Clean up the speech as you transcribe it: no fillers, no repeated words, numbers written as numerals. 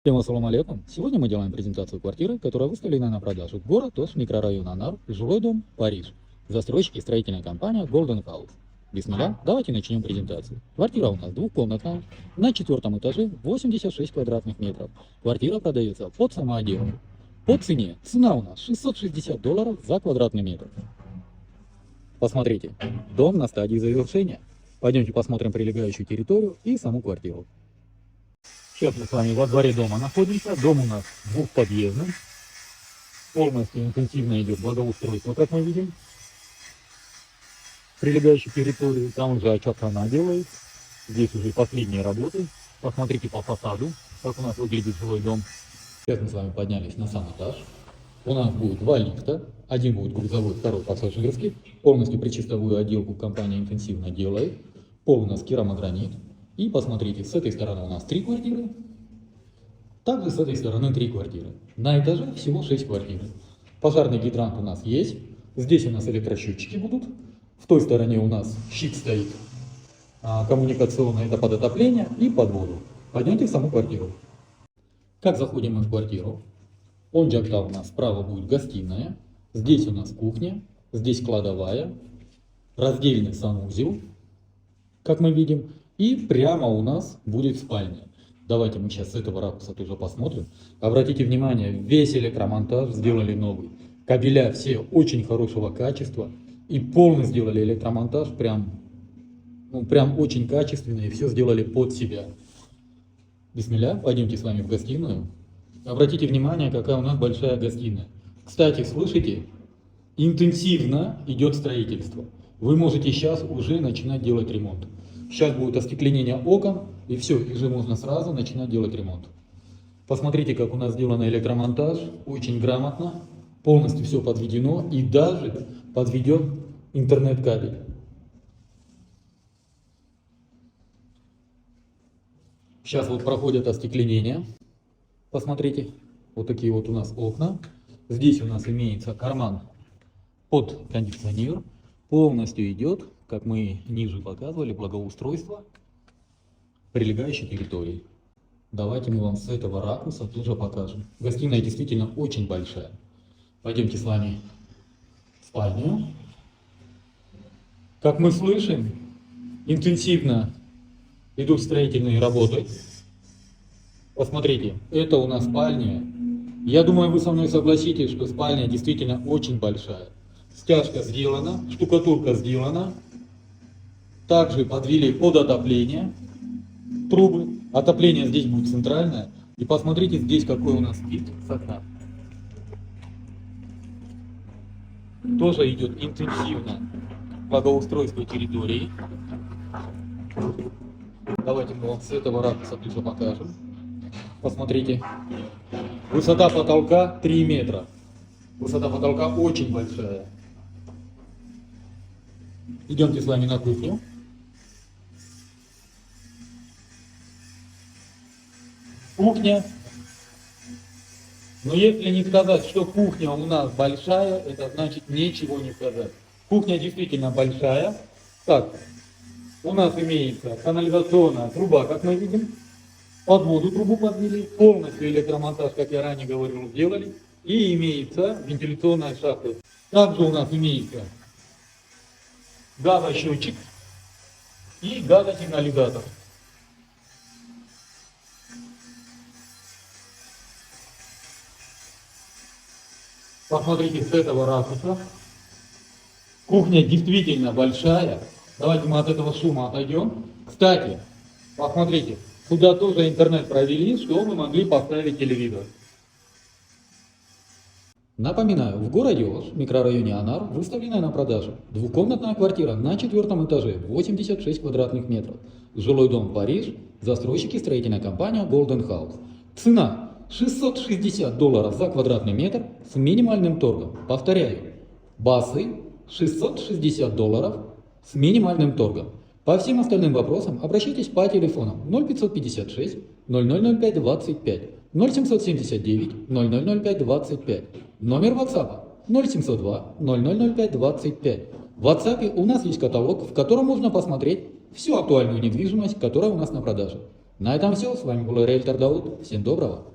Всем ассаламу алейкум. Сегодня мы делаем презентацию квартиры, которая выставлена на продажу. Город Ош, микрорайон Анар, жилой дом, Париж. Застройщик и строительная компания Golden House. Бисмилля, давайте начнем презентацию. Квартира у нас двухкомнатная, на 4-м этаже, 86 квадратных метров. Квартира продается под самоотделом. По цене, цена у нас $660 за квадратный метр. Посмотрите, дом на стадии завершения. Пойдемте посмотрим прилегающую территорию и саму квартиру. Сейчас мы с вами во дворе дома находимся. Дом у нас двухподъездный. Полностью интенсивно идет благоустройство, как мы видим. Прилегающей территории. Там уже очаг-хана делает. Здесь уже последние работы. Посмотрите по фасаду, как у нас выглядит жилой дом. Сейчас мы с вами поднялись на сам этаж. У нас будет два лифта. Один будет грузовой, второй пассажирский. Полностью причистовую отделку компания интенсивно делает. Пол у нас керамогранит. И посмотрите, с этой стороны у нас 3 квартиры, также с этой стороны 3 квартиры. На этаже всего 6 квартир. Пожарный гидрант у нас есть, здесь у нас электросчетчики будут, в той стороне у нас щит стоит коммуникационный, это под отопление и под воду. Пойдемте в саму квартиру. Как заходим мы в квартиру? Он джакта у нас справа будет гостиная, здесь у нас кухня, здесь кладовая, раздельный санузел, как мы видим. И прямо у нас будет спальня. Давайте мы сейчас с этого ракурса тоже посмотрим. Обратите внимание, весь электромонтаж сделали новый. Кабеля все очень хорошего качества. И полностью сделали электромонтаж прям очень качественно. И все сделали под себя. Бисмилля, пойдемте с вами в гостиную. Обратите внимание, какая у нас большая гостиная. Кстати, слышите? Интенсивно идет строительство. Вы можете сейчас уже начинать делать ремонт. Сейчас будет остекление окон, и все, и уже можно сразу начинать делать ремонт. Посмотрите, как у нас сделан электромонтаж, очень грамотно, полностью все подведено, и даже подведен интернет-кабель. Сейчас вот проходит остекление, посмотрите, вот такие вот у нас окна. Здесь у нас имеется карман под кондиционер, полностью идет, как мы ниже показывали, благоустройство прилегающей территории. Давайте мы вам с этого ракурса тоже покажем. Гостиная действительно очень большая. Пойдемте с вами в спальню. Как мы слышим, интенсивно идут строительные работы. Посмотрите, это у нас спальня. Я думаю, вы со мной согласитесь, что спальня действительно очень большая. Стяжка сделана, штукатурка сделана. Также подвели под отопление трубы. Отопление здесь будет центральное. И посмотрите здесь, какой у нас вид с окна. Тоже идет интенсивно благоустройство территории. Давайте мы вам с этого ракурса тоже покажем. Посмотрите. Высота потолка 3 метра. Высота потолка очень большая. Идемте с вами на кухню. Кухня. Но если не сказать, что кухня у нас большая, это значит ничего не сказать. Кухня действительно большая. Так, у нас имеется канализационная труба, как мы видим. Под воду трубу подвели. Полностью электромонтаж, как я ранее говорил, сделали. И имеется вентиляционная шахта. Также у нас имеется газосчетчик и газосигнализатор. Посмотрите с этого ракурса. Кухня действительно большая. Давайте мы от этого шума отойдем. Кстати, посмотрите, сюда тоже интернет провели, чтобы мы могли поставить телевизор. Напоминаю, в городе Ош, микрорайоне Анар, выставлена на продажу двухкомнатная квартира на 4-м этаже, 86 квадратных метров. Жилой дом Париж, застройщики строительная компания Golden House. Цена $660 за квадратный метр с минимальным торгом. Повторяю, базы $660 с минимальным торгом. По всем остальным вопросам обращайтесь по телефонам 0556 0005 25, 0779 0005 25, номер WhatsApp 0702 0005 25. В WhatsApp у нас есть каталог, в котором можно посмотреть всю актуальную недвижимость, которая у нас на продаже. На этом все. С вами был риэлтор Дауд. Всем доброго.